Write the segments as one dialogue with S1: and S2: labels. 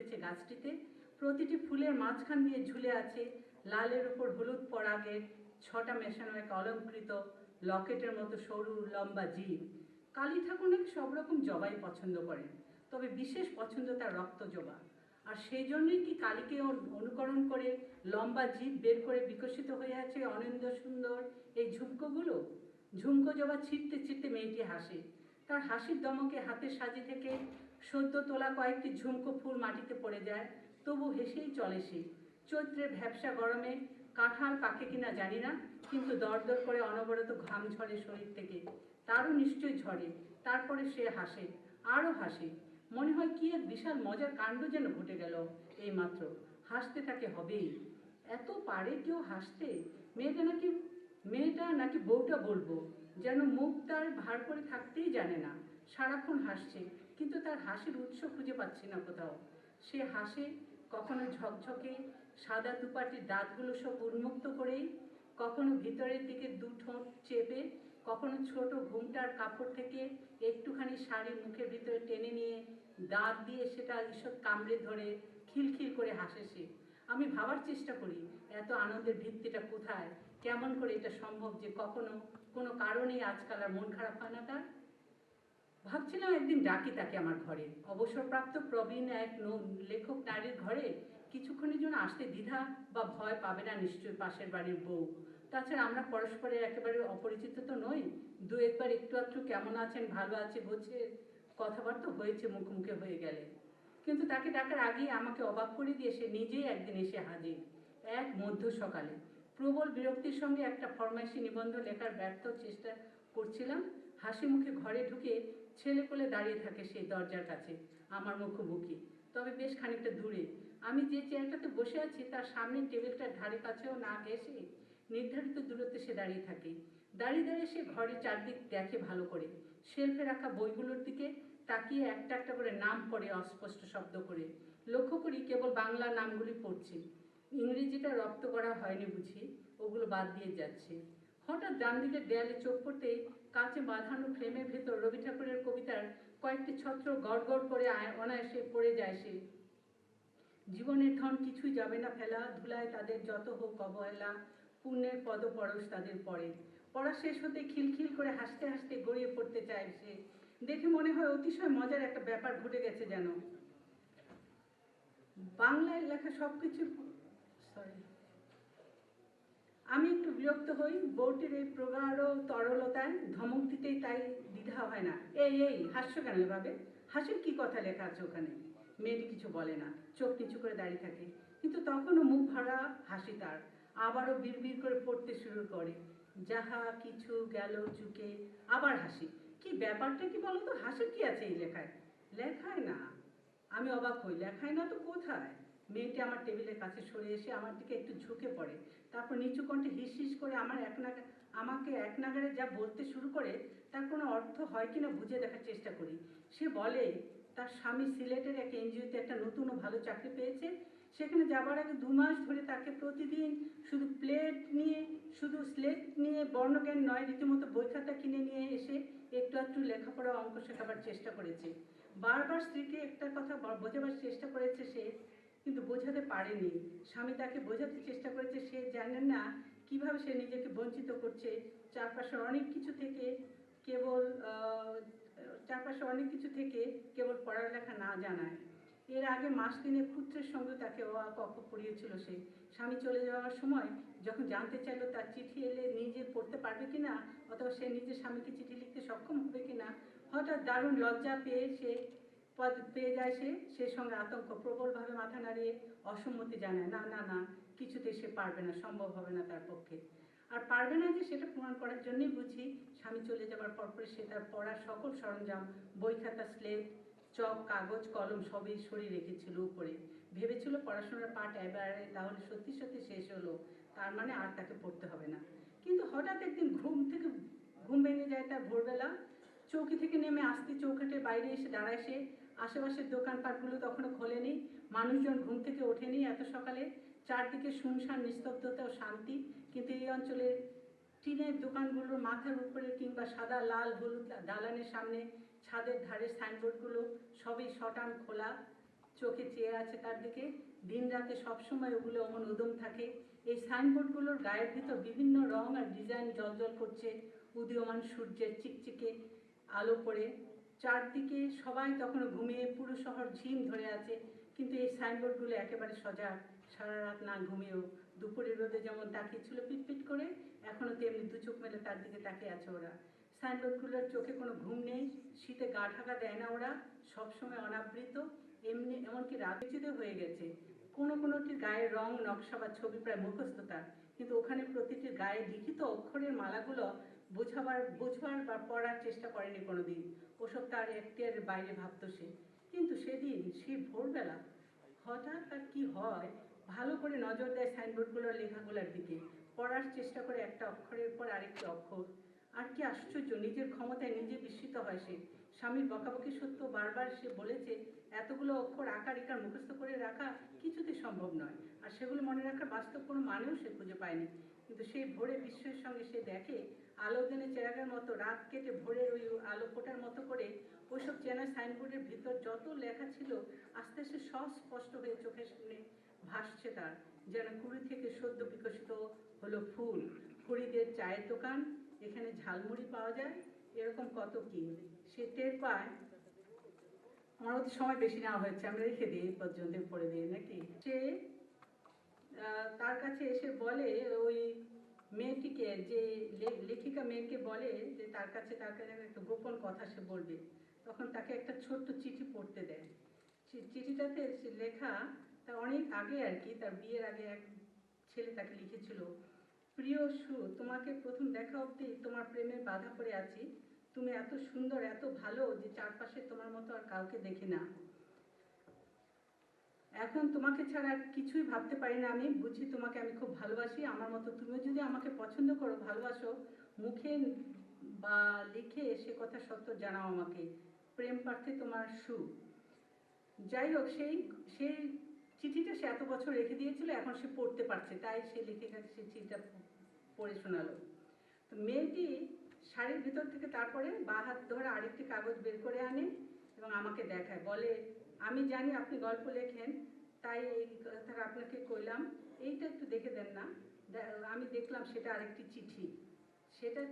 S1: গাছটিতে প্রতিটি ফুলের মাঝখান দিয়ে ঝুলে আছে লালের উপর হলুদ পরাগের 6টা মেশানো এক অলঙ্কৃত লকেটের মতো সরু লম্বা জিভ। কালী ঠাকুর নাকি সব রকম জবাই পছন্দ করেন, তবে বিশেষ পছন্দ তার রক্ত জবা। আর সেই জন্যই কি কালীকে অনুকরণ করে লম্বা জিভ বের করে বিকশিত হয়ে আছে অনিন্দ সুন্দর এই ঝুমকোগুলো। ঝুমকো জবা ছিটতে ছিটতে মেয়েটি হাসে। তার হাসির দমকে হাতের সাজি থেকে সদ্য তোলা কয়েকটি ঝুমকো ফুল মাটিতে পড়ে যায়, তবু হেসেই চলে সে। চৈত্রের ভ্যাবসা গরমে কাঁঠাল পাকে কিনা জানি না, কিন্তু দরদর করে অনবরত ঘাম ঝরে শরীর থেকে। তারও নিশ্চয়ই ঝরে। তারপরে সে হাসে, আরও হাসে। মনে হয় কি এক বিশাল মজার কাণ্ড যেন ঘটে গেল এইমাত্র। হাসতে তাকে হবেই। এত পারে কেউ হাসতে? মেয়েটা নাকি বউটা বলবো, যেন মুখ তার ভার করে থাকতেই জানে না। সারাক্ষণ হাসছে, কিন্তু তার হাসির উৎস খুঁজে পাচ্ছি না কোথাও। সে হাসে কখনো ঝকঝকে সাদা দুপাটির দাঁতগুলো সব উন্মুক্ত করেই, কখনো ভিতরের দিকে দু ঠোঁট চেপে, কখনো ছোট ঘুমটার কাপড় থেকে একটুখানি শাড়ি মুখের ভিতরে টেনে নিয়ে দাঁত দিয়ে সেটা ঈষৎ কামড়ে ধরে খিলখিল করে হাসে সে। আমি ভাবার চেষ্টা করি এত আনন্দের ভিত্তিটা কোথায়, কেমন করে এটা সম্ভব যে কখনো কোনো কারণেই আজকাল আর মন খারাপ হয় না তার। ভাবছিলাম একদিন ডাকি তাকে আমার ঘরে। অবসরপ্রাপ্ত প্রবীণ এক লেখক নারীর ঘরে কিছুক্ষণের জন্য আসতে দ্বিধা বা ভয় পাবে না নিশ্চয়ই পাশের বাড়ির বউ। তাছাড়া আমরা পরস্পরের একেবারে অপরিচিত তো নই। দু একবার একটু আধটু কেমন আছেন, ভালো আছে গোছের কথাবার্তা হয়েছে মুখে হয়ে গেলে। কিন্তু তাকে ডাকার আগেই আমাকে অবাক করে দিয়ে সে নিজেই একদিন এসে হাজির। এক মধ্য সকালে প্রবল বিরক্তির সঙ্গে একটা ফরমাইশি নিবন্ধ লেখার ব্যর্থ চেষ্টা করছিলাম। হাসি মুখে ঘরে ঢুকে ছেলে কোলে দাঁড়িয়ে থাকে সেই দরজার কাছে, আমার মুখোমুখি, তবে বেশ খানিকটা দূরে। আমি যে চেয়ারটাতে বসে আছি তার সামনের টেবিলটার ধারে কাছেও না ঘেঁষে নির্ধারিত দূরত্বে সে দাঁড়িয়ে থাকে। দাঁড়িয়ে দাঁড়িয়ে সে ঘরের চারদিক দেখে ভালো করে। শেলফে রাখা বইগুলোর দিকে তাকিয়ে একটা একটা করে নাম পড়ে অস্পষ্ট শব্দ করে। লক্ষ্য করি কেবল বাংলা নামগুলি পড়ছে, ইংরেজিটা রপ্ত করা হয়নি বুঝি, ওগুলো বাদ দিয়ে যাচ্ছে। হঠাৎ ডান দিকের দেয়ালে চোখ পড়তে কাঁচে বাঁধানো ফ্রেমের ভেতর রবি ঠাকুরের কবিতার কয়েকটি ছত্র গড় গড় করে অনায়াসে পড়ে যায় সে। জীবনের ধন কিছুই যাবে না ফেলা, ধুলায় তাদের যত হোক অবহেলা, পুণ্যের পদপরশ তাদের পরে। পড়া শেষ হতে খিলখিল করে হাসতে হাসতে গড়িয়ে পড়তে চায় সে। দেখে মনে হয় অতিশয় মজার একটা ব্যাপার ঘটে গেছে যেন। বাংলায় লেখা সব কিছু আমি একটু বিরক্ত হই বউটির এই প্রগাঢ় তরলতায়। ধমক দিতেই তাই দ্বিধা হয় না। এই এই হাস্য কেন এভাবে? হাসির কি কথা লেখা আছে ওখানে? মেয়েটি কিছু বলে না, চোখ নিচু করে দাঁড়িয়ে থাকে। কিন্তু তখনও মুখ ভরা হাসি তার। আবারও বিড়বিড় করে পড়তে শুরু করে, যাহা কিছু গেল চুকে। আবার হাসি। কি ব্যাপারটা কি বলো তো? হাসির কি আছে এই লেখায়? লেখায় না। আমি অবাক হই, লেখায় না তো কোথায়? মেয়েটি আমার টেবিলের কাছে সরে এসে আমার দিকে একটু ঝুঁকে পড়ে, তারপর নিচু কণ্ঠে হিস হিস করে আমাকে এক নাগাড়ে যা বলতে শুরু করে তার কোনো অর্থ হয় কিনা বুঝে দেখার চেষ্টা করি। সে বলে তার স্বামী সিলেটের এক এনজিওতে একটা নতুন ও ভালো চাকরি পেয়েছে। সেখানে যাবার আগে 2 মাস ধরে তাকে প্রতিদিন শুধু স্লেট নিয়ে বর্ণজ্ঞান নয়, রীতিমতো বই খাতা কিনে নিয়ে এসে একটু একটু লেখাপড়া অঙ্ক শেখাবার চেষ্টা করেছে। বারবার স্ত্রীকে একটা কথা বোঝাবার চেষ্টা করেছে সে, কিন্তু বোঝাতে পারেনি। স্বামী তাকে বোঝাতে চেষ্টা করেছে সে জানেন না কিভাবে সে নিজেকে বঞ্চিত করছে চারপাশের অনেক কিছু থেকে, কেবল কেবল পড়ালেখা না জানায়। এর আগে মাস 3 পুত্রের সঙ্গে তাকে অ আ ক খ পড়িয়েছিল সে। স্বামী চলে যাওয়ার সময় যখন জানতে চাইলো তার চিঠি এলে নিজে পড়তে পারবে কিনা, অথবা সে নিজের স্বামীকে চিঠি লিখতে সক্ষম হবে কিনা, হঠাৎ দারুণ লজ্জা পেয়ে যায় সে। সে সঙ্গে আতঙ্ক, প্রবলভাবে মাথা নাড়িয়ে অসম্মতি জানায়, না না না, কিছুতে সে পারবে না, সম্ভব হবে না তার পক্ষে। আর পারবে না যে সেটা প্রমাণ করার জন্যই বুঝি স্বামী চলে যাবার পরপরই সে তার পড়ার সকল সরঞ্জাম, বই খাতা, স্লেট, চক, কাগজ, কলম সবই সরিয়ে রেখেছিল উপরে। ভেবেছিল পড়াশোনার পাঠ এবারে তাহলে সত্যি সত্যি শেষ হলো, তার মানে আর তাকে পড়তে হবে না। কিন্তু হঠাৎ একদিন ঘুম ভেঙে যায় তার ভোরবেলা। চৌকি থেকে নেমে আসতে চৌকাঠের বাইরে এসে দাঁড়ায় সে। আশেপাশের দোকানপাটগুলো তখনও খোলেনি, মানুষজন ঘুম থেকে ওঠেনি এত সকালে। চারদিকে শুনশান নিস্তব্ধতা ও শান্তি। কিন্তু এই অঞ্চলের টিনের দোকানগুলোর মাথার উপরে কিংবা সাদা লাল হলুদ দালানের সামনে ছাদের ধারে সাইনবোর্ডগুলো সবই শটান খোলা। চোখে চেয়ে আছে তার দিকে, দিন রাতে সবসময় ওগুলো অমন উদম থাকে। এই সাইনবোর্ডগুলোর গায়ের ভিতর বিভিন্ন রং আর ডিজাইন জ্বলজ্বল করছে উদীয়মান সূর্যের চিকচিকে আলো পড়ে। চারদিকে সবাই তখনও ঘুমিয়ে, পুরো শহর ঝিম ধরে আছে, কিন্তু এই সাইনবোর্ডগুলো একেবারে সজাগ, সারা রাত না ঘুমিয়েও। দুপুরের রোদে যেমন তাকিয়েছিল পিটপিট করে, এখনও তেমনি দু চোখ মেলে তার দিকে তাকিয়ে আছে ওরা। সাইনবোর্ডগুলোর চোখে কোনো ঘুম নেই, শীতে গা ঢাকা দেয় না ওরা, সবসময় অনাবৃত, এমনকি রাজচিত হয়ে গেছে। কোনোটির গায়ের রং, নকশা বা ছবি প্রায় মুখস্থ তার, কিন্তু ওখানে প্রতিটির গায়ে লিখিত অক্ষরের মালাগুলো বুঝবার বা পড়ার চেষ্টা করেনি কোনোদিন। ওসব তার এখতিয়ারের বাইরে ভাবত সে। কিন্তু সেদিন সে ভোরবেলা হঠাৎ তার কি হয়, ভালো করে নজর দেয় সাইনবোর্ডগুলোর লেখাগুলোর দিকে, পড়ার চেষ্টা করে একটা অক্ষরের পর আরেকটি অক্ষর। আর কি আশ্চর্য, নিজের ক্ষমতায় নিজে বিস্মিত হয় সে। স্বামীর বকাবকি সত্য বারবার সে বলেছে এতগুলো অক্ষর আকার ইকার মুখস্থ করে রাখা কিছুতেই সম্ভব নয়, আর সেগুলো মনে রাখার বাস্তব কোনো মানেও সে খুঁজে পায়নি। কিন্তু সেই ভোরে বিস্ময়ের সঙ্গে সে দেখে আলো দিনে চেরাগের মতো রাত কেটে ভোরের ওই আলো ফোটার মতো করে ওইসব চেনা সাইনবোর্ডের ভিতর যত লেখা ছিল আস্তে আস্তে স্পষ্ট হয়ে চোখের সামনে ভাসছে তার, যেন কুড়ি থেকে সদ্য বিকশিত হলো ফুল, ফরিদের চায়ের দোকান, এখানে ঝালমুড়ি পাওয়া যায়, এরকম কত কি সে টের পায়। আমার ওদের সময় বেশি নেওয়া হয়েছে, আমরা রেখে দিই এই পর্যন্ত, পড়ে দিই নাকি। সে তার কাছে এসে বলে, ওই মেয়েটিকে, যে লেখিকা মেয়েকে বলে যে তার কাছে একটা গোপন কথা সে বলবে। তখন তাকে একটা ছোট্ট চিঠি পড়তে দেয়। চিঠিটাতে লেখা, তা অনেক আগে আর কি, তার বিয়ের আগে এক ছেলে তাকে লিখেছিল, প্রিয় সু, তোমাকে প্রথম দেখা অবধি তোমার প্রেমে বাধা পড়ে আছি। তুমি এত সুন্দর, এত ভালো যে চারপাশে তোমার মতো আর কাউকে দেখি না। এখন তোমাকে ছাড়া আর কিছুই ভাবতে পারি না আমি। বুঝি তোমাকে আমি খুব ভালোবাসি। আমার মতো তুমিও যদি আমাকে পছন্দ করো, ভালোবাসো, মুখে বা লিখে সে কথা সত্য জানাও আমাকে। প্রেম প্রার্থী তোমার সু। যাই হোক, সেই চিঠিটা সে এত বছর রেখে দিয়েছিল, এখন সে পড়তে পারছে, তাই সে লেখিকাকে সে চিঠিটা পড়ে শোনালো। তো মেয়েটি শাড়ির ভিতর থেকে তারপরে বা হাত ধরে আরেকটি কাগজ বের করে আনে এবং আমাকে দেখায়, বলে, আমি জানি আপনি গল্প লেখেন, তাই এই কথাটা আপনাকে কইলাম, এইটা একটু দেখে দেন না। আমি দেখলাম সেটা আরেকটি চিঠি, সেটা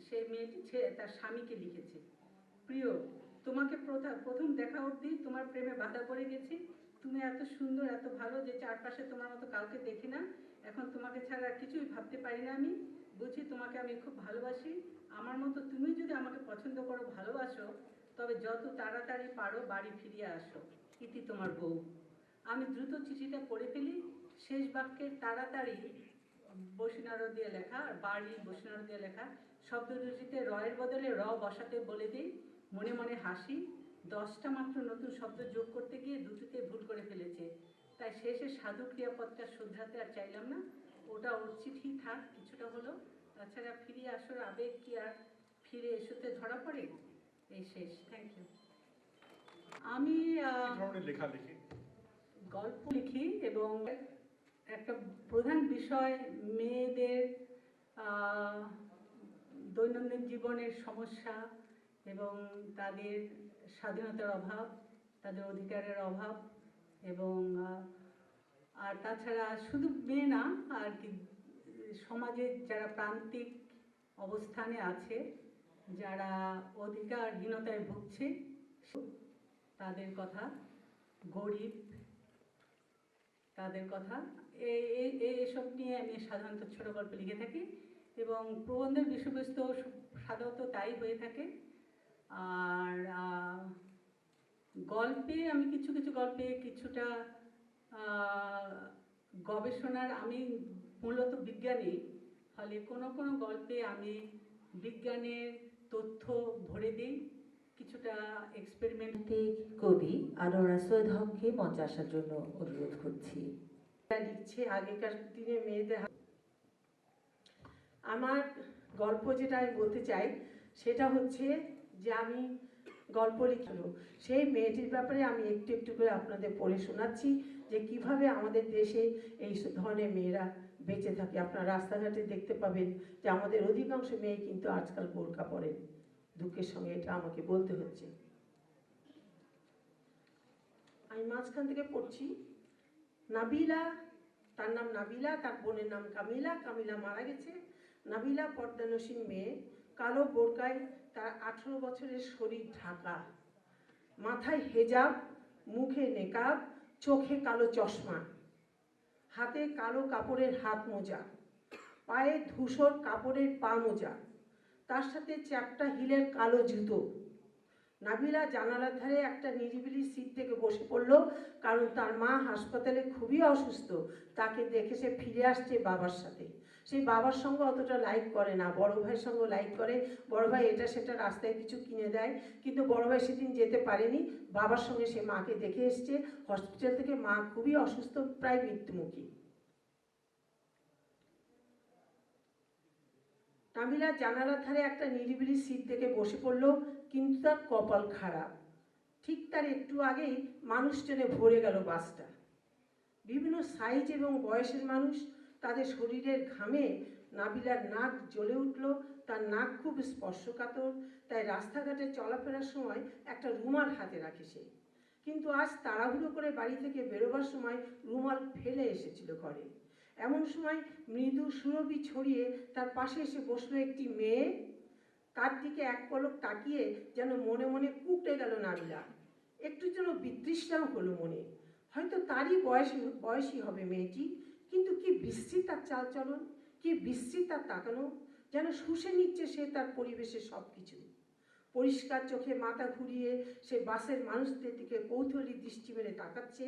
S1: সেই মেয়েটি তার স্বামীকে লিখেছে। প্রিয়, তোমাকে প্রথম দেখা অবধি তোমার প্রেমে বাধা পড়ে গেছি। তুমি এত সুন্দর, এত ভালো যে চারপাশে তোমার মতো কাউকে দেখি না। এখন তোমাকে ছাড়া আর কিছুই ভাবতে পারি না আমি। বুঝি তোমাকে আমি খুব ভালোবাসি। আমার মতো তুমি যদি আমাকে পছন্দ করো, ভালোবাসো, তবে যত তাড়াতাড়ি পারো বাড়ি ফিরিয়ে আসো। ইতি তোমার বউ। আমি দ্রুত চিঠিটা পড়ে ফেলি। শেষ বাক্যের তাড়াতাড়ি বসিনারো দিয়ে লেখা, আর বাড়ি বসিনারো দিয়ে লেখা শব্দ দুটিতে রয়ের বদলে র বসাতে বলে দিই। মনে মনে হাসি, 10টা মাত্র নতুন শব্দ যোগ করতে গিয়ে দুটিতে ভুল করে ফেলেছে। তাই শেষে সাধু ক্রিয়াপদটা শুধরাতে আর চাইলাম না। ওটা ওর চিঠি থাক, কিছুটা হলো। তাছাড়া ফিরে আসার আবেগ কি আর ফিরে এসোতে ধরা পড়ে? এই শেষ। Thank you. আমি গল্প লিখি এবং একটা প্রধান বিষয় মেয়েদের দৈনন্দিন জীবনের সমস্যা এবং তাদের স্বাধীনতার অভাব, তাদের অধিকারের অভাব, এবং আর তাছাড়া শুধু মেয়ে না আর কি, সমাজে যারা প্রান্তিক অবস্থানে আছে, যারা অধিকারহীনতায় ভুগছে, তাদের কথা, গরিব, তাদের কথা, এসব নিয়ে আমি সাধারণত ছোট গল্প লিখে থাকি এবং প্রবন্ধের বিষয়বস্তু সাধারণত তাই হয়ে থাকে। আর গল্পে আমি কিছু গল্পে কিছুটা গবেষণার, আমি মূলত বিজ্ঞানী, ফলে কোনো গল্পে আমি বিজ্ঞানের তথ্য ভরে দিই, কিছুটা এক্সপেরিমেন্ট
S2: কবি আনোয়ারা সৈয়দ হককে মঞ্চে আসার জন্য অনুরোধ করছি।
S3: লিখছে আগেকার দিনে মেয়েদের। আমার গল্প যেটা আমি বলতে চাই সেটা হচ্ছে যে আমি গল্প লিখলো সেই মেয়েটির ব্যাপারে আমি একটু একটু করে আপনাদের পড়ে শোনাচ্ছি যে কিভাবে আমাদের দেশে এই ধরনের মেয়েরা বেঁচে থাকে। আপনারা রাস্তাঘাটে দেখতে পাবেন যে আমাদের অধিকাংশ মেয়ে কিন্তু আজকাল বোরকা পরেন। দুঃখের সঙ্গে এটা আমাকে বলতে হচ্ছে। আমি মাঝখান থেকে পড়ছি, নাবিলা, তার নাম নাবিলা, তার বোনের নাম কামিলা, কামিলা মারা গেছে। নাবিলা পর্দানসীন মেয়ে, কালো বোরকায় তার 18 বছরের শরীর ঢাকা, মাথায় হেজাব, মুখে নেকাব, চোখে কালো চশমা, হাতে কালো কাপড়ের হাত মোজা, পায়ে ধূসর কাপড়ের পা মোজা, তার সাথে চ্যাপ্টা হিলের কালো জুতো। নাবিলা জানালার ধারে একটা নিরিবিলি সিট থেকে বসে পড়লো, কারণ তার মা হাসপাতালে খুবই অসুস্থ। তাকে দেখে সে ফিরে আসছে বাবার সাথে। সেই বাবার সঙ্গে অতটা লাইক করে না, বড় ভাইয়ের সঙ্গে লাইক করে। বড় ভাই এটা সেটা রাস্তায় কিছু কিনে দেয়, কিন্তু বড় ভাই সেদিন যেতে পারেনি। বাবার সঙ্গে সে মাকে দেখে এসছে হসপিটাল থেকে। মা খুবই অসুস্থ, প্রায় মৃত্যুমুখী। নাবিলা জানালার ধারে একটা নিরিবিলি সিট থেকে বসে পড়লো, কিন্তু তার কপাল খারাপ। ঠিক তার একটু আগেই মানুষ টেনে ভরে গেল বাসটা। বিভিন্ন সাইজ এবং বয়সের মানুষ, তাদের শরীরের ঘামে নাবিলার নাক জ্বলে উঠল। তার নাক খুব স্পর্শকাতর, তাই রাস্তাঘাটে চলাফেরার সময় একটা রুমাল হাতে রাখে সে। কিন্তু আজ তাড়াহুড়ো করে বাড়ি থেকে বেরোবার সময় রুমাল ফেলে এসেছিল ঘরে। এমন সময় মৃদু সুরভি ছড়িয়ে তার পাশে এসে বসলো একটি মেয়ে। তার দিকে এক পলক তাকিয়ে যেন মনে মনে কুকড়ে গেল নাবিলা। একটু যেন বিতৃষ্ণাও হলো মনে। হয়তো তারই বয়সী হবে মেয়েটি, কিন্তু কি বিশ্রী তার চালচলন, কি বিশ্রী তার তাকানো, যেন শুষে নিচ্ছে সে তার পরিবেশের সব কিছু। পরিষ্কার চোখে মাথা ঘুরিয়ে সে বাসের মানুষদের দিকে কৌতূহলী দৃষ্টি মেরে তাকাচ্ছে।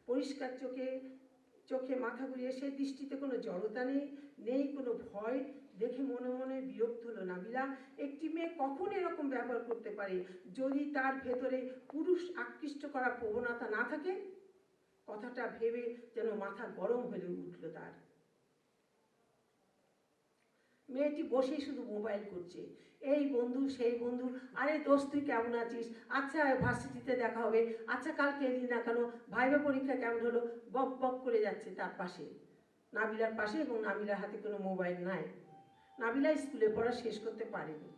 S3: পরিষ্কার চোখে মাথা ঘুরিয়ে সে দৃষ্টিতে কোনো জড়তা নেই কোনো ভয়। দেখে মনে মনে বিরক্ত হলো নাবিলা। একটি মেয়ে কখন এরকম ব্যবহার করতে পারে, যদি তার ভেতরে পুরুষ আকৃষ্ট করার প্রবণতা না থাকে? কথাটা ভেবে যেন মাথা গরম হয়ে উঠল তার। মেয়েটি বসে শুধু মোবাইল করছে, এই বন্ধু সেই বন্ধু, আরে দোস্ত তুই কেমন আছিস, আচ্ছা ভার্সিটিতে দেখা হবে, আচ্ছা কালকে এলি না কেন, ভাইবা পরীক্ষা কেমন হলো, বক বক করে যাচ্ছে তার পাশে, নাবিলার পাশে। এবং নাবিলার হাতে কোনো মোবাইল নাই। নাবিলা স্কুলে পড়া শেষ করতে পারেনি।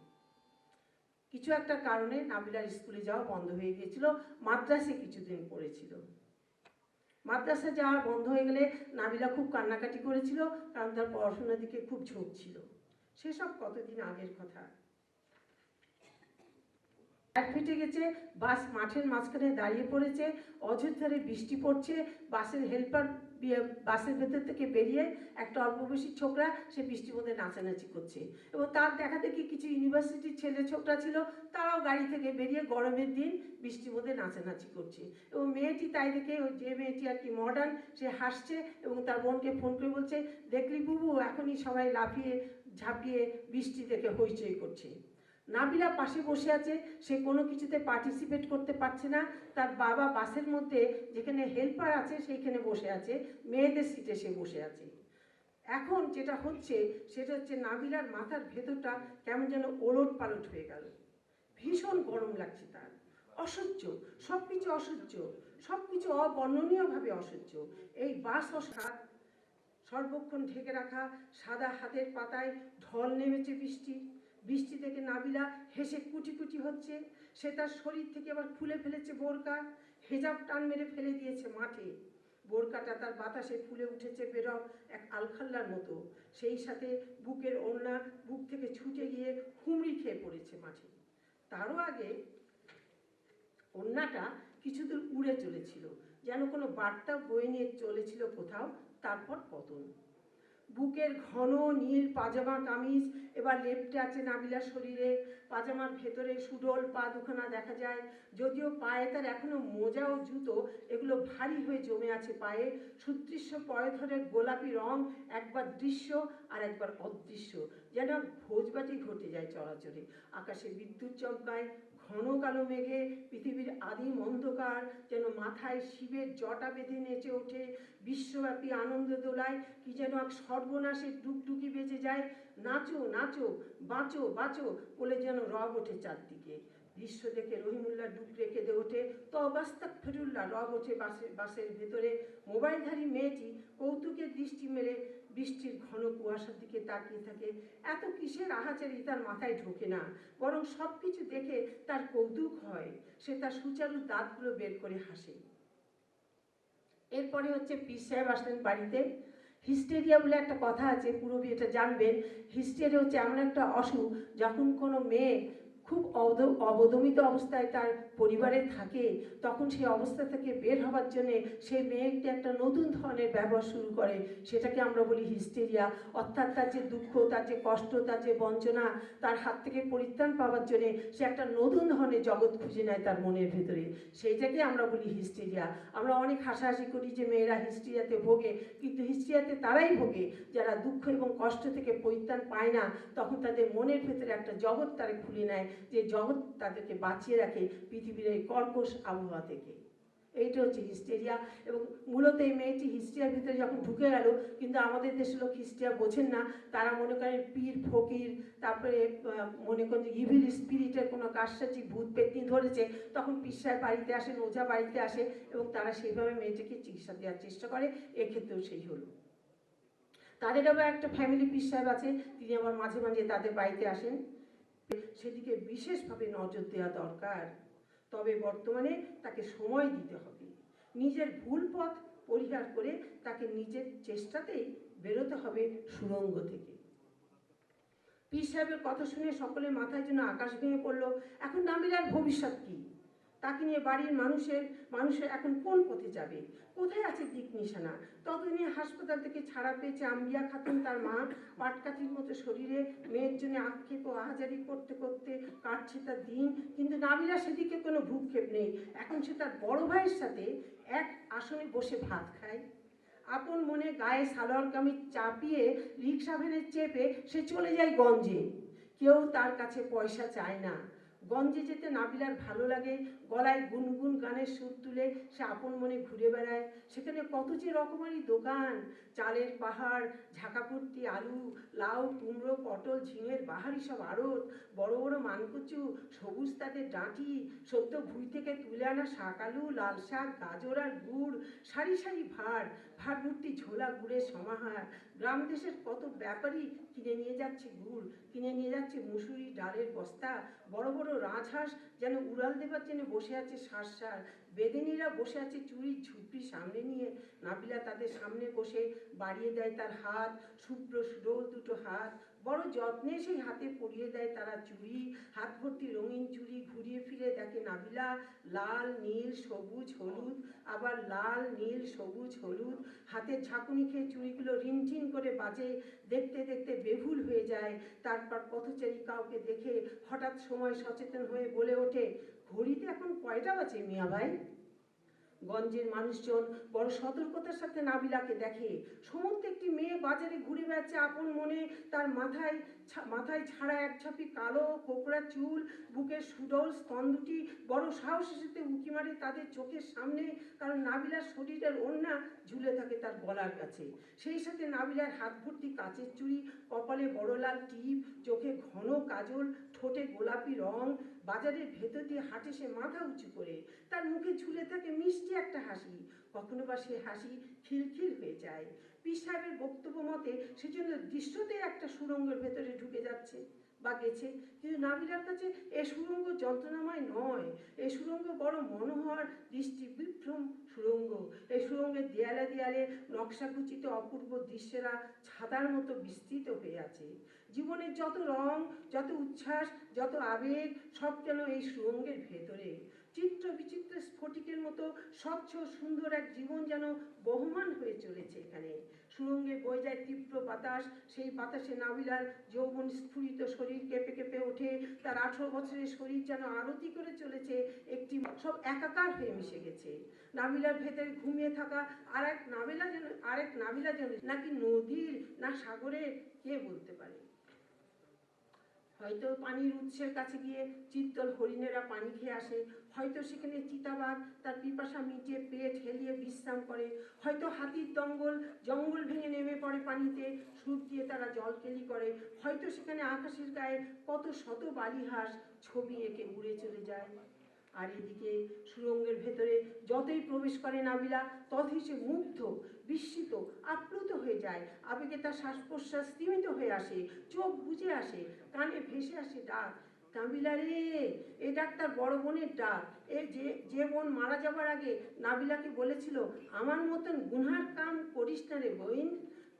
S3: কিছু একটা কারণে নাবিলার স্কুলে যাওয়া বন্ধ হয়ে গিয়েছিল। মাদ্রাসে কিছুদিন পড়েছিল। মাদ্রাসা যাওয়া বন্ধ হয়ে গেলে নাবিলা খুব কান্নাকাটি করেছিল, কারণ তার পড়াশোনার দিকে খুব ঝোঁক ছিল। সেসব কতদিন আগের কথা। এক ফেটে গেছে, বাস মাঠের মাঝখানে দাঁড়িয়ে পড়েছে, অঝোরধারে বৃষ্টি পড়ছে। বাসের হেল্পার বাসের ভেতর থেকে বেরিয়ে একটা অল্প বয়সী ছোকরা, সে বৃষ্টির মধ্যে নাচানাচি করছে। এবং তার দেখা দেখি কিছু ইউনিভার্সিটির ছেলে ছোকরা ছিল, তারাও গাড়ি থেকে বেরিয়ে গরমের দিন বৃষ্টির মধ্যে নাচানাচি করছে। এবং মেয়েটি তাই দেখে, ওই যে মেয়েটি আর কি মডার্ন, সে হাসছে এবং তার বোনকে ফোন করে বলছে, দেখলি বুবু, এখনই সবাই লাফিয়ে ঝাঁপিয়ে বৃষ্টি দেখে হইচই করছে। নাবিলা পাশে বসে আছে, সে কোনো কিছুতে পার্টিসিপেট করতে পারছে না। তার বাবা বাসের মধ্যে যেখানে হেল্পার আছে সেইখানে বসে আছে, মেয়েদের সিটে সে বসে আছে। এখন যেটা হচ্ছে সেটা হচ্ছে নাবিলার মাথার ভেতরটা কেমন যেন ওলট পালট হয়ে গেল। ভীষণ গরম লাগছে তার, অসহ্য, সব কিছু অসহ্য, সব কিছু অবর্ণনীয়ভাবে অসহ্য। এই বাস অসাদ সর্বক্ষণ ঢেকে রাখা সাদা হাতের পাতায় ঢল নেমেছে বৃষ্টি থেকে নাবিলা হেসে কুটি কুটি হচ্ছে। সে তার শরীর থেকে আবার খুলে ফেলেছে বোরকা, হেজাব টান মেরে ফেলে দিয়েছে মাঠে। বোরকাটা তার বাতাসে ফুলে উঠেছে বেরব এক আলখাল্লার মতো। সেই সাথে বুকের ওড়না বুক থেকে ছুটে গিয়ে হুমড়ি খেয়ে পড়েছে মাঠে। তারও আগে ওড়নাটা কিছু দূর উড়ে চলেছিল, যেন কোনো বার্তা বয়ে নিয়ে চলেছিল কোথাও, তারপর পতন। বুকের ঘন নীল পাজামা কামিজ এবার লেপ্টে আছে নাবিলার শরীরে। পাজামার ভেতরে সুডল পা দুখানা দেখা যায়, যদিও পায়ে তার এখনো মোজা ও জুতো এগুলো ভারী হয়ে জমে আছে পায়ে। সুদৃশ্য পয়ধরের গোলাপি রং একবার দৃশ্য আর একবার অদৃশ্য, যেন ভোজবাজি ঘটে যায় চলাচলে। আকাশে বিদ্যুৎ চমকায়, ঘন কালো মেঘে পৃথিবীর আদিম অন্ধকার যেন মাথায় শিবের জটা বেঁধে নেচে ওঠে। বিশ্বব্যাপী আনন্দ দোলায় কি যেন এক সর্বনাশের ডুগডুগি বেজে যায়। নাচো নাচো, বাঁচো বাঁচো বলে যেন রব ওঠে চারদিকে। দৃশ্য দেখে রহিমুল্লাহ ডুকরে কেঁদে ওঠে, তবাস্তাগফিরুল্লাহ রব ওঠে বাসের ভেতরে। মোবাইলধারী মেয়েটি কৌতুকের দৃষ্টি মেরে বৃষ্টির ঘন কুয়াশার দিকে তাকিয়ে থাকে। এত কিসের আহাচারি তার মাথায় ঢোকে না, বরং সব কিছু দেখে তার কৌতুক হয়। সে তার সুচারু দাঁতগুলো বের করে হাসে। এরপরে হচ্ছে পীর সাহেব আসলেন বাড়িতে। হিস্টেরিয়া বলে একটা কথা আছে, পুরো এটা জানবেন। হিস্টেরিয়া হচ্ছে এমন একটা অসুখ, যখন কোনো মেয়ে খুব অবদমিত অবস্থায় তার পরিবারে থাকে, তখন সেই অবস্থা থেকে বের হওয়ার জন্যে সেই মেয়েটি একটা নতুন ধরনের ব্যবহার শুরু করে, সেটাকে আমরা বলি হিস্টেরিয়া। অর্থাৎ তার যে দুঃখ, তার যে কষ্ট, তার যে বঞ্চনা, তার হাত থেকে পরিত্রাণ পাওয়ার জন্যে সে একটা নতুন ধরনের জগৎ খুঁজে নেয় তার মনের ভেতরে, সেইটাকে আমরা বলি হিস্টেরিয়া। আমরা অনেক হাসাহাসি করি যে মেয়েরা হিস্টেরিয়াতে ভোগে, কিন্তু হিস্টেরিয়াতে তারাই ভোগে যারা দুঃখ এবং কষ্ট থেকে পরিত্রাণ পায় না। তখন তাদের মনের ভেতরে একটা জগৎ তারা খুলে নেয়, যে জগৎ তাদেরকে বাঁচিয়ে রাখে পৃথিবীর এই কর্কশ আবহাওয়া থেকে। এইটা হচ্ছে হিস্টেরিয়া। এবং মূলত এই মেয়েটি হিস্টেরিয়ার ভিতরে যখন ঢুকে গেল, কিন্তু আমাদের দেশের লোক হিস্টেরিয়া বোঝেন না, তারা মনে করেন পীর ফকির, তারপরে মনে করেন যে ইভিল স্পিরিটের কোনো কারসাজি, ভূত পেতনি ধরেছে, তখন পীর সাহেব বাড়িতে আসেন, ওঝা বাড়িতে আসে, এবং তারা সেইভাবে মেয়েটিকে চিকিৎসা দেওয়ার চেষ্টা করে। এক্ষেত্রেও সেই হলো। তাদের আবার একটা ফ্যামিলি পীর সাহেব আছে, তিনি আবার মাঝে মাঝে তাদের বাড়িতে আসেন। সেদিকে বিশেষভাবে নজর দেওয়া দরকার। তবে বর্তমানে তাকে সময় দিতে হবে, নিজের ভুল পথ পরিহার করে তাকে নিজের চেষ্টাতেই বেরোতে হবে সুড়ঙ্গ থেকে। পীর সাহেবের কথা শুনে সকলের মাথায় যেন আকাশ ভেঙে পড়লো। এখন নাবিলার ভবিষ্যৎ কি? তাকে নিয়ে বাড়ির মানুষের এখন কোন পথে যাবে? কোথায় আছে দিক নিশানা? ততদিনে হাসপাতাল থেকে ছাড়া পেয়েছে আম্বিয়া খাতুন, তার মা। পাটকাঠির মতো শরীরে মেয়ের জন্য আক্ষেপ ও আহাজারি করতে করতে কাটছে তার দিন, কিন্তু নাবিলা সেদিকে কোনো ভ্রুক্ষেপ নেই। এখন সে তার বড় ভাইয়ের সাথে এক আসনে বসে ভাত খায়। আপন মনে গায়ে সালোয়ার কামিজ চাপিয়ে রিক্সা ভ্যানে চেপে সে চলে যায় গঞ্জে। কেউ তার কাছে পয়সা চায় না। গঞ্জে যেতে নাবিলার ভালো লাগে, গলায় গুনগুন গানের সুর তুলে সে আপন মনে ঘুরে বেড়ায়। সেখানে কত যে রকমারি দোকান, চালের পাহাড়, ঝাঁকাপট্টি আলু, লাউ, কুমড়ো, পটল, ঝিঙের বাহারি সব আড়ত, বড় বড় মানকচু, সবুজ তাদের ডাঁটি, সদ্য ভুঁই থেকে তুলে আনা শাক আলু, লাল শাক, গাজর আর গুড়, সারি সারি ভাড় ভর্তি ঝোলা গুড়ের সমাহার। গ্রাম দেশের কত ব্যাপারী কিনে নিয়ে যাচ্ছে গুড়, কিনে নিয়ে যাচ্ছে মুসুরি ডালের বস্তা। বড় বড় রাজহাঁস যেন উড়াল দেবার জন্য বসে আছে সার। বেদেনীরা বসে আছে চুরির ঝুপড়ি সামনে নিয়ে। নাবিলা তাদের সামনে বসে বাড়িয়ে দেয় তার হাত, শুভ্র সুডোল দুটো হাত। বড় যত্নে সেই হাতে পরিয়ে দেয় তারা চুড়ি। হাত ভর্তি রঙিন চুড়ি ঘুরিয়ে ফিরে দেখে নাবিলা লাল, নীল, সবুজ, হলুদ, আবার লাল, নীল, সবুজ, হলুদ। হাতের ঝাঁকুনি খেয়ে চুড়িগুলো রিনঝিন করে বাজে, দেখতে দেখতে বেভুল হয়ে যায়। তারপর পথচারী কাউকে দেখে হঠাৎ সময় সচেতন হয়ে বলে ওঠে, ঘড়িতে এখন কয়টা বাজে মিয়া ভাই? গঞ্জের মানুষজন বড় সতর্কতার সাথে নাবিলাকে দেখে। সমস্ত একটি মেয়ে বাজারে ঘুরে বেড়াচ্ছে আপন মনে, তার মাথায় ছাড়া এক ঝাঁপি কালো কোকড়া চুল, বুকের সুডল স্তন দুটি বড় সাহসের সাথে উঁকি মারে তাদের চোখের সামনে, কারণ নাবিলার শরীরের ওড়না ঝুলে থাকে তার গলার কাছে। সেই সাথে নাবিলার হাত ভর্তি কাচের চুড়ি, কপালে বড় লাল টিপ, চোখে ঘন কাজল, ঠোঁটে গোলাপি রং। বাজারের ভেতর দিয়ে হাঁটে সে মাথা উঁচু করে, তার মুখে ঝুলে থাকে মিষ্টি একটা হাসি। কখনো বা সে হাসি খিলখিল হয়ে যায়। পীর সাহেবের বক্তব্য মতে সেজন্য দৃশ্যতে একটা সুড়ঙ্গের ভেতরে ঢুকে যাচ্ছে বা গেছে, কিন্তু নাবিলার কাছে এ সুড়ঙ্গ যন্ত্রণাময় নয়। এই সুড়ঙ্গ বড় মনোহর, দৃষ্টি বিভ্রম সুড়ঙ্গ। এই সুড়ঙ্গের দেয়ালে দেয়ালে নকশাকুচিত অপূর্ব দৃশ্যেরা ছাতার মতো বিস্তৃত হয়ে আছে। জীবনের যত রং, যত উচ্ছ্বাস, যত আবেগ, সব যেন এই সুড়ঙ্গের ভেতরে। চিত্র বিচিত্র স্ফটিকের মতো স্বচ্ছ সুন্দর এক জীবন যেন বহমান হয়ে চলেছে এখানে। সুড়ঙ্গে বয়ে যায় তীব্র বাতাস, সেই বাতাসে নাবিলার যৌবন স্ফুরিত শরীর কেঁপে কেঁপে ওঠে। তার 18 বছরের শরীর যেন আরতি করে চলেছে, একটি সব একাকার হয়ে মিশে গেছে। নাবিলার ভেতরে ঘুমিয়ে থাকা আরেক নাবিলা যেন নাকি নদীর না সাগরের, কে বলতে পারে। হয়তো পানির উৎসের কাছে গিয়ে চিত্তল হরিণেরা পানি খেয়ে আসে, হয়তো সেখানে চিতাবাঘ তার পিপাসা মিটিয়ে পেট হেলিয়ে বিশ্রাম করে, হয়তো হাতির দঙ্গল জঙ্গল ভেঙে নেমে পড়ে পানিতে, সুর দিয়ে তারা জলকেলি করে, হয়তো সেখানে আকাশের গায়ে কত শত বালিহাঁস ছবি এঁকে উড়ে চলে যায়। আর এদিকে সুড়ঙ্গের ভেতরে যতই প্রবেশ করে নাবিলা, ততই সে মুগ্ধ, বিস্মিত, আপ্লুত হয়ে যায়। আবেগে তার শ্বাস প্রশ্বাস স্তিমিত হয়ে আসে, চোখ বুজে আসে, কানে ভেসে আসে ডাক, নাবিলা রে, এ ডাক্তার বড় বোনের ডাক। এ যে যে বোন মারা যাবার আগে নাবিলাকে বলেছিল, আমার মতন গুনহার কাম করিস না রে বোন,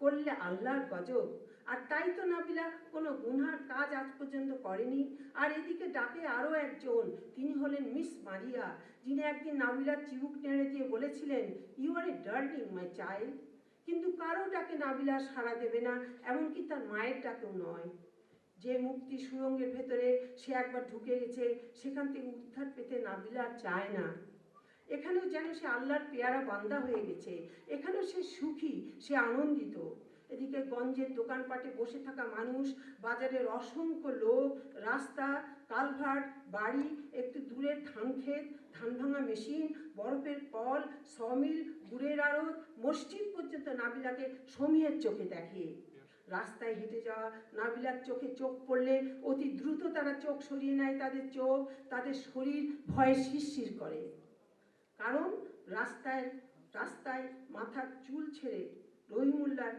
S3: করলে আল্লাহর গজব। আর তাই তো নাবিলা কোনো গুনহার কাজ আজ পর্যন্ত করেনি। আর এদিকে ডাকে আরও একজন, তিনি হলেন মিস মারিয়া, যিনি একদিন নাবিলার চিবুক নেড়ে দিয়ে বলেছিলেন, you are a darling my child. কিন্তু কারো ডাকে নাবিলা সাড়া দেবে না, এমনকি তার মায়ের ডাকেও নয়। যে মুক্তি সুরঙ্গের ভেতরে সে একবার ঢুকে গেছে, সেখান থেকে উদ্ধার পেতে নাবিলা আর চায় না। এখানেও যেন সে আল্লাহর পেয়ারা বান্দা হয়ে গেছে, এখানেও সে সুখী, সে আনন্দিত। এদিকে গঞ্জের দোকানপাটে বসে থাকা মানুষ, বাজারের অসংখ্য লোক, রাস্তা, কালভার্ট, বাড়ি, একটু দূরের ধান ক্ষেত, ধান ভাঙা মেশিন, বরফের কল, সমিল, গুড়ের আড়ত, মসজিদ পর্যন্ত নাবিলাকে সমীহের চোখে দেখে। রাস্তায় হেঁটে যাওয়া নাবিলার চোখে চোখ পড়লে অতি দ্রুত তারা চোখ সরিয়ে নেয় তাদের চোখ, তাদের শরীর ভয়ে শিরশির করে। কারণ রাস্তায় রাস্তায় মাথার চুল ছেড়ে রহিমুল্লার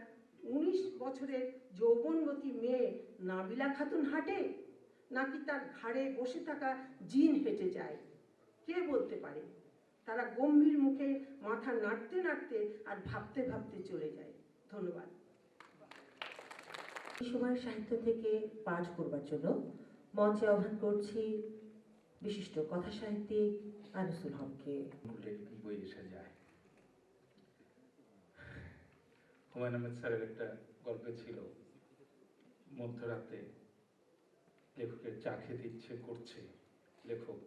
S3: 19 বছরের যৌবনবতী মেয়ে নাবিলা খাতুন হাঁটে, নাকি তার ঘাড়ে বসে থাকা জিন হেঁটে যায়, কে বলতে পারে। তারা গম্ভীর মুখে মাথা নাড়তে নাড়তে আর ভাবতে ভাবতে চলে যায়। ধন্যবাদ।
S2: এই সময় সাহিত্য থেকে পাঠ করবার জন্য মঞ্চে আহ্বান করছি বিশিষ্ট কথা সাহিত্যিক আনিসুল হককে।
S4: বই এসে যায়। হুমায়ুন আহমেদ স্যারের একটা গল্পে ছিল, মধ্যরাতে লেখকের চা খেতে ইচ্ছে করছে, লেখক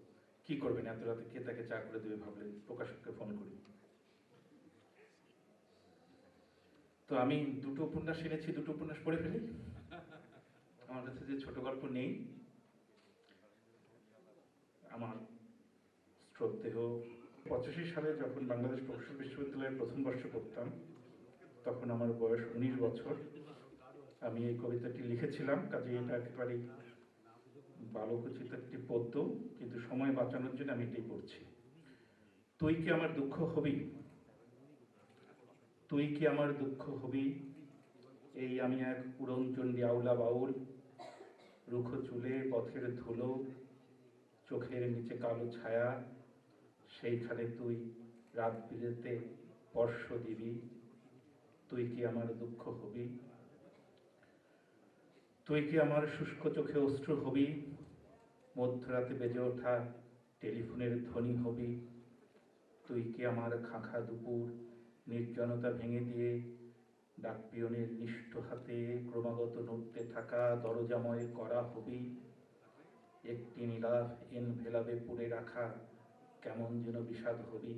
S4: কি করবেন, এত রাতে কে তাকে চা করে দেবে, ভাবলেন প্রকাশককে ফোন করি। তো আমি দুটো উপন্যাস এনেছি, দুটো উপন্যাস পড়ে ফেলি। আমার কাছে যে ছোট গল্প নেই। আমার শ্রদ্ধেয় 85 সালে যখন বাংলাদেশ প্রকৌশল বিশ্ববিদ্যালয়ের প্রথম বর্ষে পড়তাম, তখন আমার বয়স 19 বছর। আমি এই কবিতাটি লিখেছিলাম, কাজে এটা একেবারেই বালকোচিত একটি পদ্য, কিন্তু সময় বাঁচানোর জন্য আমি এটাই পড়ছি। তুই কি আমার দুঃখ হবি, তুই কি আমার দুঃখ হবি, এই আমি এক উড়নচণ্ডী আউলা বাউল, রুক্ষ চুলে পথের ধুলো, চোখের নিচে কালো ছায়া, সেইখানে তুই রাত বিরেতে স্পর্শ দিবি, তুই কি আমার দুঃখ হবি, তুই কি আমার শুষ্ক চোখে অশ্রু হবি, মধ্যরাতে বেজে ওঠা টেলিফোনের ধ্বনি হবি, তুই কি আমার খাঁখা দুপুর নির্জনতা ভেঙে দিয়ে ডাকপিয়নের নিষ্ঠ হাতে ক্রমাগত নড়তে থাকা দরজাময় করা হবি, একটি নীলাভ এনভেলাপে পুড়ে রাখা কেমন যেন বিষাদ হবি,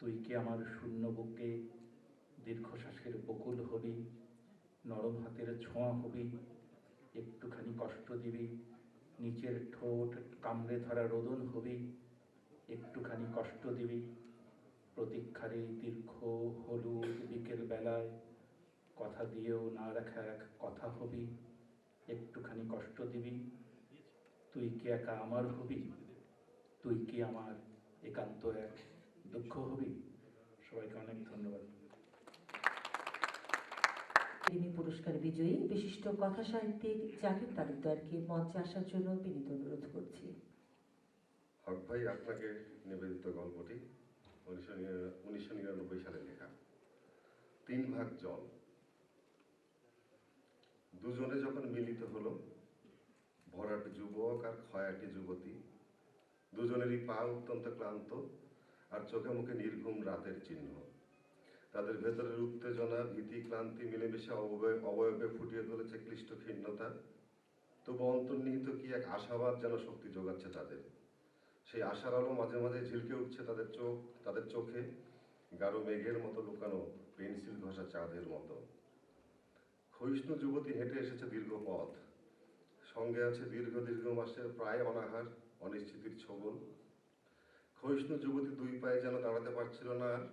S4: তুই কি আমার শূন্য বুকে দীর্ঘশ্বাসের বকুল হবি, নরম হাতের ছোঁয়া হবি, একটুখানি কষ্ট দিবি, নিচের ঠোঁট কামড়ে ধরা রোদন হবি, একটুখানি কষ্ট দিবি, প্রতীক্ষার এই দীর্ঘ হলুদ বিকেল বেলায় কথা দিয়েও না রাখা এক কথা হবি, একটুখানি কষ্ট দিবি, তুই কি একা আমার হবি, তুই কি আমার একান্ত এক দুঃখ হবি। সবাইকে অনেক ধন্যবাদ।
S2: একাডেমি পুরস্কার বিজয়ী বিশিষ্ট কথা সাহিত্যিক জাকির তালুকদারকে মঞ্চে আসার জন্য বিনীত অনুরোধ করছি।
S5: হক ভাই, আপনাকে নিবেদিত গল্পটি 1999 সালে লেখা। 3 ভাগ জল। দুজনে যখন মিলিত হলো, ভরাট যুবক আর ক্ষয়াটি যুবতী, দুজনেরই পা অত্যন্ত ক্লান্ত আর চোখে মুখে নির্ঘুম রাতের চিহ্ন। তাদের ভেতরের উত্তেজনা, ভীতি, ক্লান্তি মিলেমিশে অবয়বে ফুটিয়ে তুলেছে ক্লিষ্ট ক্ষীণতা। তবু অন্তর্নিহিত কি এক আশাবাদ যেন শক্তি যোগাচ্ছে তাদের। সেই আশার আলো মাঝে মাঝে ঝিলকে উঠছে তাদের চোখে, গাঢ় মেঘের মতো লুকানো পেন্সিল ঘষা চাঁদের মতো। ক্ষয়িষ্ণু যুবতী হেঁটে এসেছে দীর্ঘ পথ, সঙ্গে আছে দীর্ঘ দীর্ঘ মাসের প্রায় অনাহার, অনিশ্চিতির ছবল। ক্ষয়িষ্ণু যুবতী 2 পায়ে যেন দাঁড়াতে পারছিল না আর।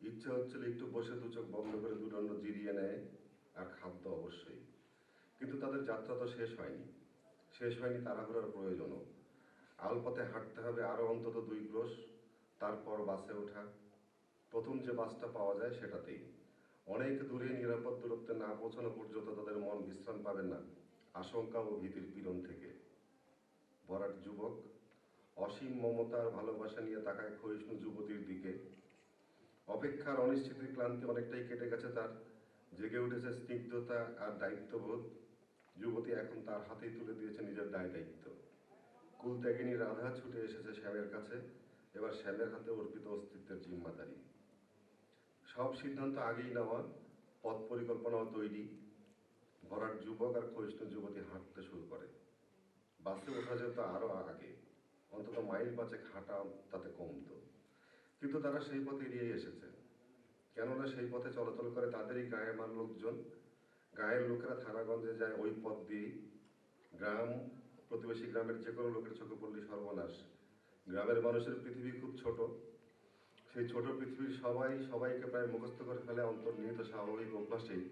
S5: ইচ্ছে হচ্ছিল একটু বসে দু চোখ বন্ধ করে দুদণ্ড জিরিয়ে নেয়, আর খাদ্য অবশ্যই। কিন্তু তাদের যাত্রা তো শেষ হয়নি তাড়াহুড়ার প্রয়োজনও। আলপথে হাঁটতে হবে আরও অন্তত 2 ক্রোশ, তারপর বাসে ওঠা। প্রথম যে বাসটা পাওয়া যায় সেটাতেই। অনেক দূরে নিরাপদ দূরত্বে না পৌঁছানো পর্যন্ত তাদের মন বিশ্রাম পাবে না আশঙ্কা ও ভীতির পীড়ন থেকে। ভরাট যুবক অসীম মমতার ভালোবাসা নিয়ে তাকায় ক্ষয়িষ্ণু যুবতীর দিকে। অপেক্ষার অনিশ্চিতির ক্লান্তি অনেকটাই কেটে গেছে তার, জেগে উঠেছে স্নিগ্ধতা আর দায়িত্ববোধ। যুবতী এখন তার হাতেই তুলে দিয়েছে নিজের দায় দায়িত্ব। কুলত্যাগিনী রাধা ছুটে এসেছে শ্যামের কাছে, এবার শ্যামের হাতে অর্পিত অস্তিত্বের জিম্মাদারি। সব সিদ্ধান্ত আগেই নেওয়া, পথ পরিকল্পনাও তৈরি। ভরাট যুবক আর ক্ষয়িষ্ণু যুবতী হাঁটতে শুরু করে। বাসে ওঠা যেত আরো আগে, অন্তত মাইল 5 হাঁটা তাতে কমতো, কিন্তু তারা সেই পথে এড়িয়ে এসেছে। কেননা সেই পথে চলাচল করে তাদেরই গায়ের লোকজন। গায়ের লোকেরা থানাগঞ্জে যায় ওই পথ দিয়েই। গ্রাম, প্রতিবেশী গ্রামের যে কোনো লোকের চোখে পড়লে সর্বনাশ। গ্রামের মানুষের পৃথিবী খুব ছোট, সেই ছোট পৃথিবীর সবাই সবাইকে প্রায় মুখস্থ করে ফেলে অন্তর্নিহিত স্বাভাবিক অভ্যাসেই।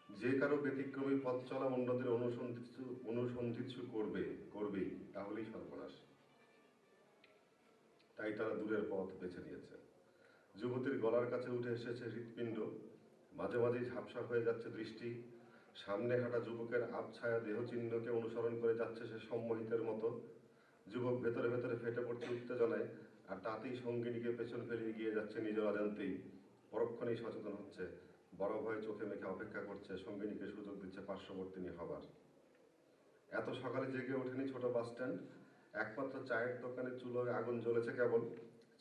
S5: যে কারো ব্যতিক্রমী পথ চলা অন্যদের অনুসন্ধিৎসু করবেই, তাহলেই সর্বনাশ। তাই তারা দূরের পথ বেছে নিয়েছে। যুবতীর গলার কাছে উঠে এসেছে হৃৎপিণ্ড, মাঝে মাঝেই ঝাপসা হয়ে যাচ্ছে দৃষ্টি। সামনে হাঁটা যুবকের আবছায়া দেহচিহ্নকে অনুসরণ করে যাচ্ছে সে সম্মোহিতের মতো। যুবক ভেতরে ভেতরে ফেটে পড়ছে উত্তেজনায়, আর তাতেই সঙ্গিনীকে পেছন ফেলে এগিয়ে যাচ্ছে নিজের অজান্তেই। পরক্ষণেই সচেতন হচ্ছে, বড় ভয়ে চোখে মেখে অপেক্ষা করছে, সঙ্গিনীকে সুযোগ দিচ্ছে পার্শ্ববর্তিনী হবার। এত সকালে জেগে ওঠেনি ছোট বাস স্ট্যান্ড, একমাত্র চায়ের দোকানে চুলোয় আগুন জ্বলেছে কেবল।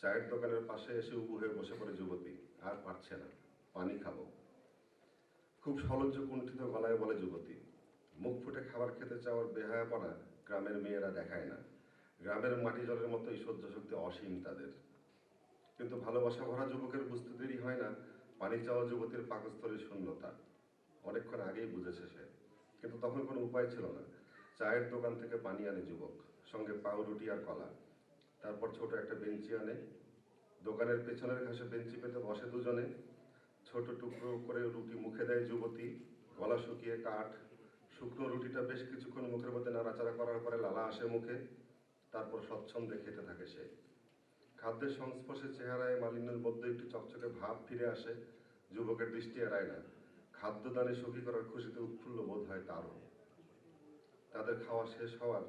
S5: চায়ের দোকানের পাশে এসে উবু হয়ে বসে পড়ে যুবতী, আর পারছে না, পানি খাবো। খুব সলজ্জ কুণ্ঠিত গলায় বলে যুবতী। মুখ ফুটে খাবার খেতে চাওয়ার বেহায়াপনা গ্রামের মেয়েরা দেখায় না। গ্রামের মাটি জলের মতোই সহ্য শক্তি অসীম তাদের। কিন্তু ভালোবাসা ভরা যুবকের বুঝতে দেরি হয় না পানি চাওয়া যুবতীর পাকস্থলীর শূন্যতা। অনেকক্ষণ আগেই বুঝেছে সে, কিন্তু তখন কোনো উপায় ছিল না। চায়ের দোকান থেকে পানি আনে যুবক, সঙ্গে পাউরুটি আর কলা। তারপর ছোট একটা বেঞ্চি আনে। দোকানের পেছনের ঘাসে বেঞ্চি পেতে বসে দুজনে। ছোট টুকরো করে রুটি মুখে দেয় যুবতী, গলা শুকিয়ে কাঠ। শুকনো রুটিটা বেশ কিছুক্ষণ মুখের মধ্যে নাড়াচাড়া করার পরে লালা আসে মুখে। তারপর স্বচ্ছন্দে খেতে থাকে সে। খাদ্যের সংস্পর্শে চেহারায় মালিন্যের মধ্যে একটু চকচকে ভাব ফিরে আসে। যুবকের দৃষ্টি এড়ায় না। খাদ্যদানে সুখী করার খুশিতে উৎফুল্ল বোধ হয় তারও। তাদের খাওয়া শেষ হওয়ার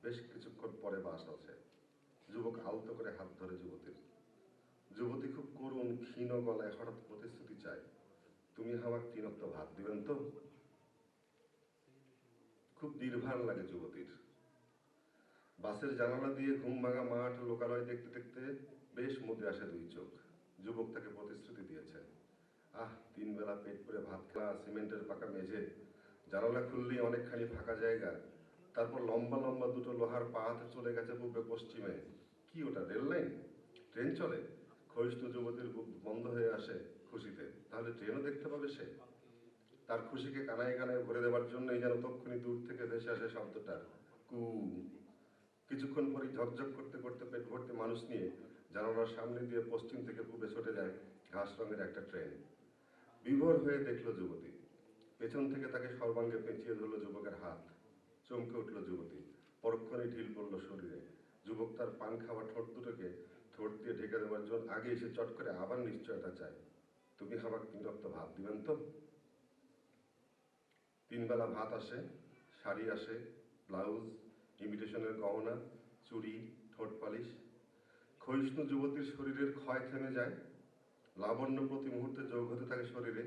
S5: বেশ কিছুক্ষণ পরে বাস আছে। যুবক আলতো করে হাত ধরে যুবতীর। যুবতী খুব করুণ ক্ষীণ গলায় হঠাৎ প্রতিশ্রুতি চায়, তুমি আমার 3 ওয়াক্ত ভাত দিবেন তো? খুব নির্ভার লাগে যুবতীর। বাসের জানালা দিয়ে ঘুম ভাঙা মাঠ লোকালয় দেখতে দেখতে বেশ মুদে আসে 2 চোখ। যুবক তাকে প্রতিশ্রুতি দিয়েছে। 3 বেলা পেট পুরে ভাত খাওয়া, সিমেন্টের পাকা মেঝে, জানালা খুললেই অনেকখানি ফাঁকা জায়গা। তারপর লম্বা লম্বা 2টো লোহার পাত চলে গেছে পূর্বে পশ্চিমে। কি ওটা, রেল লাইন? ট্রেন চলে? ক্ষয়িষ্ণু যুবতীর বুক বন্ধ হয়ে আসে খুশিতে। তাহলে ট্রেনও দেখতে পাবে সে। তার খুশিকে কানায় কানায় ভরে দেবার জন্যই যেন তক্ষুনি দূর থেকে ভেসে আসে শব্দটা, কু। কিছুক্ষণ পরই ঝকঝক করতে করতে পেট ভর্তি মানুষ নিয়ে জানালার সামনে দিয়ে পশ্চিম থেকে পূবে ছুটে যায় ঘাস রঙের একটা ট্রেন। বিভোর হয়ে দেখল যুবতী। পেছন থেকে তাকে সর্বাঙ্গে পেঁচিয়ে ধরল যুবকের হাত। চমকে উঠল যুবতী, পরক্ষণেই ঢিল পড়ল শরীরে। যুবক তার পান খাওয়া ঠোঁট দুটোকে ঠোঁট দিয়ে ঢেকে দেওয়ার জন্য আগে এসে চট করে আবার নিশ্চয়তা চায়, তুমি আমার 3 ওয়াক্ত ভাত দিবেন তো? 3 বেলা ভাত আসে, শাড়ি আসে, ব্লাউজ, ইমিটেশনের গহনা, চুড়ি, ঠোঁট পালিশ। ক্ষয়িষ্ণু যুবতীর শরীরের ক্ষয় থেমে যায়। লাবণ্য প্রতি মুহূর্তে যোগ হতে থাকে শরীরে।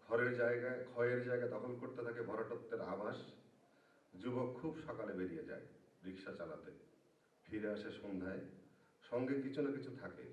S5: ক্ষয়ের জায়গা দখল করতে থাকে ভরাটত্বের আভাস। যুবক খুব সকালে বেরিয়ে যায় রিক্সা চালাতে, ফিরে আসে সন্ধ্যায়। সঙ্গে কিছু না কিছু থাকে,